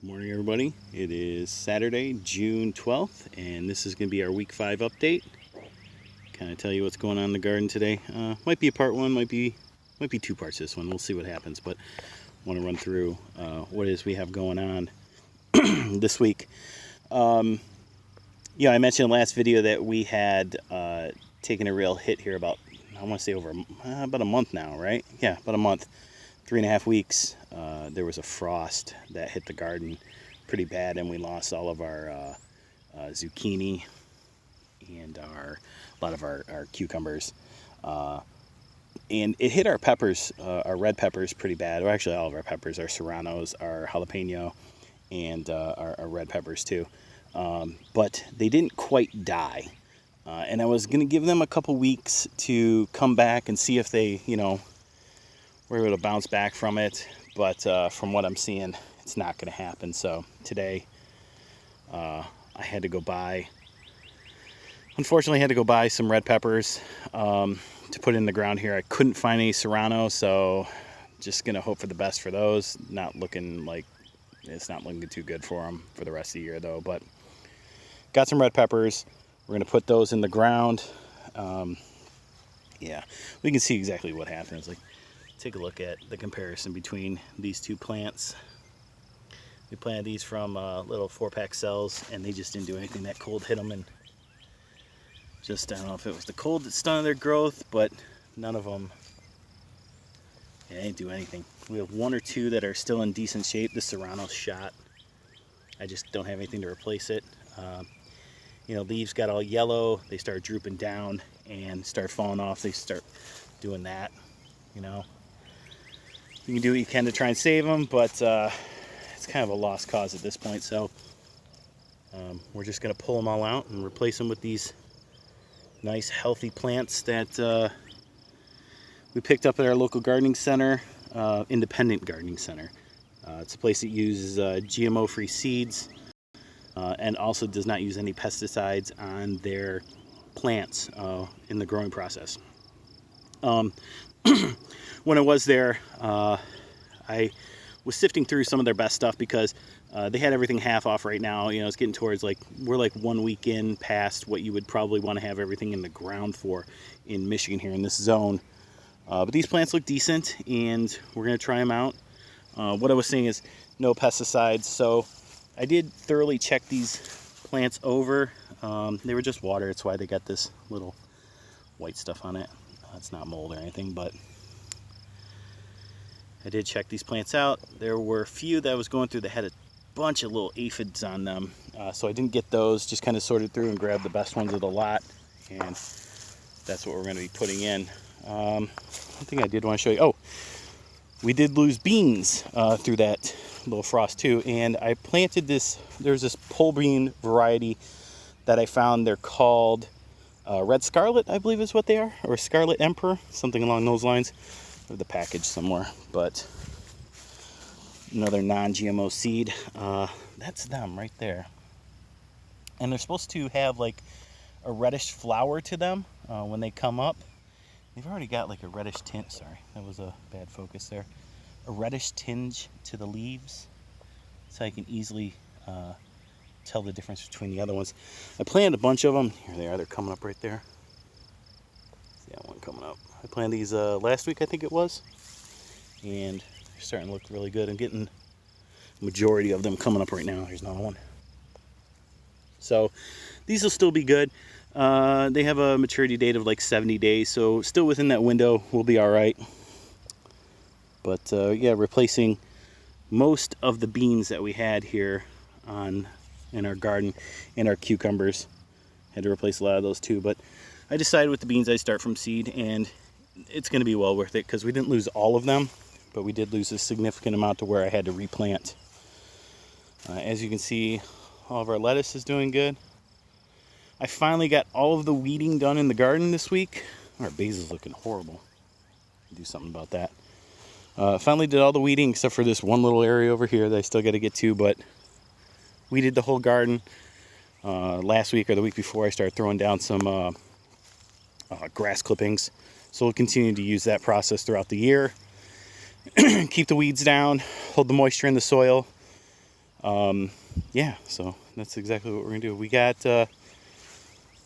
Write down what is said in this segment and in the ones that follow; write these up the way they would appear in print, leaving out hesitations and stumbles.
Good morning, everybody. It is Saturday, June 12th, and this is going to be our week 5 update. Kind of tell you what's going on in the garden today. Might be a part one, might be 2 parts this one. We'll see what happens, but want to run through what it is we have going on this week. I mentioned in the last video that we had taken a real hit here about, I want to say over about a month now, right? Yeah, about a month. 3.5 weeks, there was a frost that hit the garden pretty bad, and we lost all of our zucchini and a lot of our cucumbers. And it hit our peppers, our red peppers, pretty bad. Well, actually, all of our peppers, our serranos, our jalapeno, and our red peppers too. But they didn't quite die. And I was going to give them a couple weeks to come back and see if they, we're able to bounce back from it, but from what I'm seeing, it's not going to happen. So today, I had to go buy, unfortunately, some red peppers to put in the ground here. I couldn't find any serrano, so just going to hope for the best for those. It's not looking too good for them for the rest of the year, though. But got some red peppers. We're going to put those in the ground. Yeah, we can see exactly what happens. Take a look at the comparison between these two plants. We planted these from little 4-pack cells, and they just didn't do anything. That cold hit them, and just, I don't know if it was the cold that stunted their growth, but none of them, they didn't do anything. We have 1 or 2 that are still in decent shape. The serrano's shot. I just don't have anything to replace it. Leaves got all yellow. They start drooping down and start falling off. They start doing that, You can do what you can to try and save them, but it's kind of a lost cause at this point. So we're just going to pull them all out and replace them with these nice, healthy plants that we picked up at our local gardening center, independent gardening center. It's a place that uses GMO-free seeds and also does not use any pesticides on their plants in the growing process. When I was there, I was sifting through some of their best stuff because they had everything half off right now. It's getting towards we're 1 week in past what you would probably want to have everything in the ground for in Michigan here in this zone. But these plants look decent, and we're going to try them out. What I was saying is no pesticides. So I did thoroughly check these plants over. They were just water. It's why they got this little white stuff on it. It's not mold or anything, but I did check these plants out. There were a few that I was going through that had a bunch of little aphids on them, so I didn't get those. Just kind of sorted through and grabbed the best ones of the lot, and that's what we're going to be putting in. One thing I did want to show you, we did lose beans through that little frost too, and I planted this. There's this pole bean variety that I found. They're called Red Scarlet, I believe is what they are, or Scarlet Emperor, something along those lines. I have the package somewhere, but another non-GMO seed. That's them right there, and they're supposed to have a reddish flower to them when they come up. They've already got a reddish tint. Sorry, that was a bad focus there. A reddish tinge to the leaves, so I can easily tell the difference between the other ones. I planted a bunch of them. Here they are. They're coming up right there. See that one coming up. I planted these last week, I think it was, and they're starting to look really good. I'm getting the majority of them coming up right now. Here's another one. So these will still be good. They have a maturity date of 70 days, so still within that window, we'll be all right. But yeah, replacing most of the beans that we had here in our garden and our cucumbers. Had to replace a lot of those too, but I decided with the beans I'd start from seed, and it's going to be well worth it because we didn't lose all of them, but we did lose a significant amount to where I had to replant. As you can see, all of our lettuce is doing good. I finally got all of the weeding done in the garden this week. Our basil's looking horrible. Do something about that. Finally did all the weeding except for this one little area over here that I still got to get to, but weeded the whole garden. Last week or the week before, I started throwing down some grass clippings. So we'll continue to use that process throughout the year. Keep the weeds down, hold the moisture in the soil. Yeah, so that's exactly what we're gonna do. We got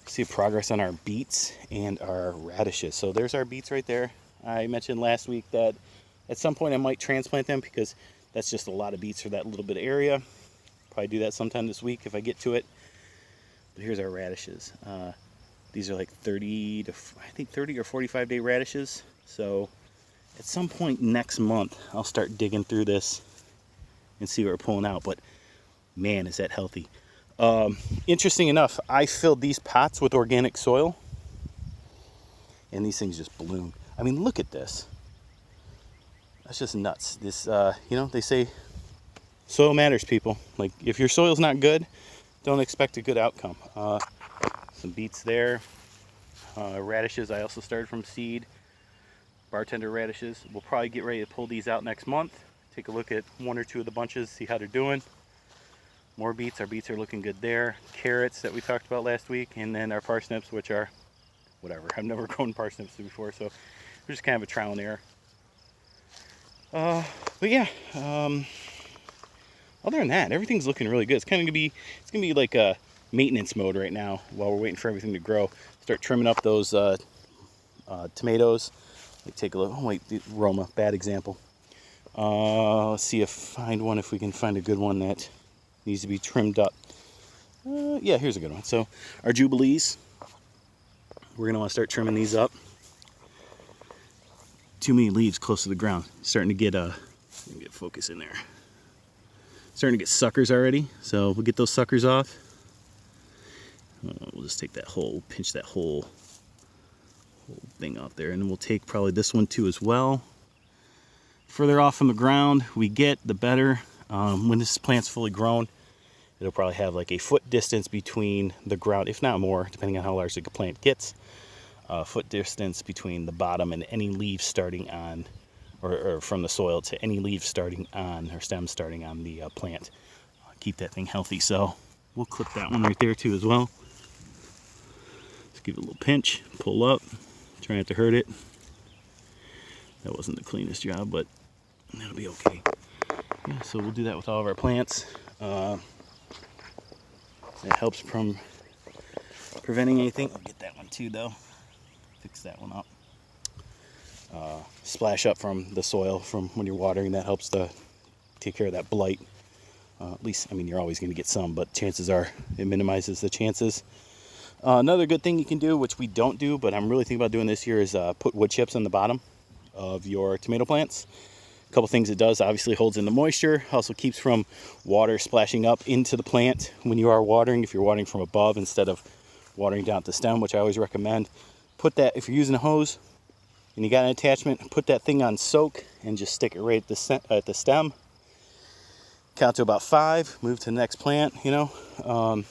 see progress on our beets and our radishes. So there's our beets right there. I mentioned last week that at some point I might transplant them because that's just a lot of beets for that little bit of area. Probably do that sometime this week if I get to it. But here's our radishes. These are like 30 to, I think 30 or 45 day radishes. So at some point next month, I'll start digging through this and see what we're pulling out. But man, is that healthy. Interesting enough, I filled these pots with organic soil and these things just bloom. I mean, look at this. That's just nuts. This, you know, they say soil matters, people. Like, if your soil's not good, don't expect a good outcome. Some beets there. Radishes, I also started from seed. Bartender radishes. We'll probably get ready to pull these out next month. Take a look at one or two of the bunches, see how they're doing. More beets. Our beets are looking good there. Carrots that we talked about last week. And then our parsnips, which are whatever. I've never grown parsnips before, so they're just kind of a trial and error. But yeah, other than that, everything's looking really good. It's gonna be like a maintenance mode right now while we're waiting for everything to grow. Start trimming up those tomatoes. Like, take a look. Oh wait, Roma, bad example. Let's see if we can find a good one that needs to be trimmed up. Yeah, here's a good one. So our Jubilees, we're gonna want to start trimming these up. Too many leaves close to the ground. Starting to get get focus in there. Starting to get suckers already, so we'll get those suckers off. We'll just take that whole, pinch that whole thing off there, and then we'll take probably this one too as well. Further off from the ground we get, the better. When this plant's fully grown, it'll probably have like a foot distance between the ground, if not more, depending on how large the plant gets. Foot distance between the bottom and any leaves starting on, or from the soil to any leaves starting on, or stems starting on the plant. Keep that thing healthy. So we'll clip that one right there too as well. Let's give it a little pinch, pull up, try not to hurt it. That wasn't the cleanest job, but that'll be okay. Yeah, so we'll do that with all of our plants. It helps from preventing anything. I'll get that one too though. Fix that one up. Splash up from the soil from when you're watering. That helps to take care of that blight. At least, I mean, you're always going to get some, but chances are it minimizes the chances. Another good thing you can do, which we don't do, but I'm really thinking about doing this year, is put wood chips on the bottom of your tomato plants. A couple things it does: obviously holds in the moisture, also keeps from water splashing up into the plant when you are watering, if you're watering from above instead of watering down at the stem, which I always recommend. Put that, if you're using a hose and you got an attachment, put that thing on soak and just stick it right at the stem. Count to about 5, move to the next plant. You know,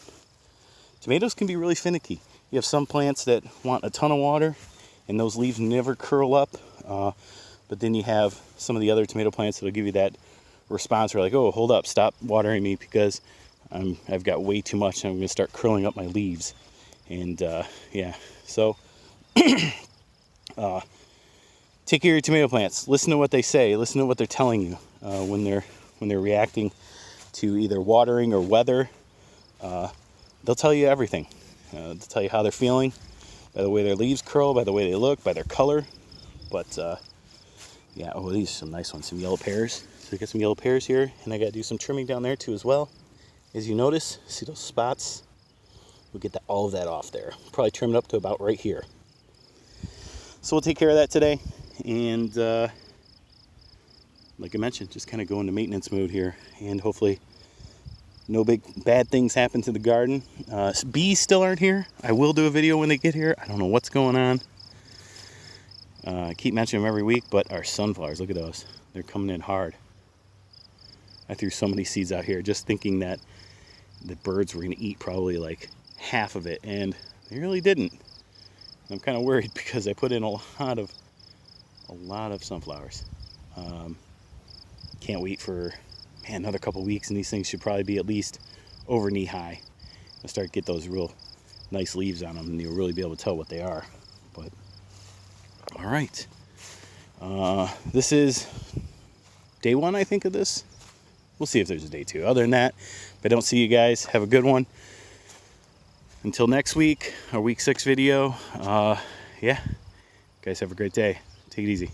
tomatoes can be really finicky. You have some plants that want a ton of water and those leaves never curl up, but then you have some of the other tomato plants that'll give you that response where like, oh, hold up, stop watering me because I've got way too much and I'm going to start curling up my leaves. And yeah, so take care of your tomato plants. Listen to what they say. Listen to what they're telling you when they're reacting to either watering or weather. They'll tell you everything. They'll tell you how they're feeling by the way their leaves curl, by the way they look, by their color. But yeah, oh, these are some nice ones, some yellow pears. So we got some yellow pears here, and I got to do some trimming down there too as well. As you notice, see those spots? We'll get all of that off there. Probably trim it up to about right here. So we'll take care of that today, and like I mentioned, just kind of go into maintenance mode here, and hopefully no big bad things happen to the garden. Bees still aren't here. I will do a video when they get here. I don't know what's going on. I keep mentioning them every week, but our sunflowers, look at those. They're coming in hard. I threw so many seeds out here just thinking that the birds were going to eat probably like half of it, and they really didn't. I'm kind of worried because I put in a lot of sunflowers. Can't wait for another couple weeks, and these things should probably be at least over knee high. I'll start to get those real nice leaves on them, and you'll really be able to tell what they are. But all right, this is day 1, I think, of this we'll see if there's a day 2. Other than that, if I don't see you guys, have a good one. Until next week, our week 6 video. Yeah, guys, have a great day. Take it easy.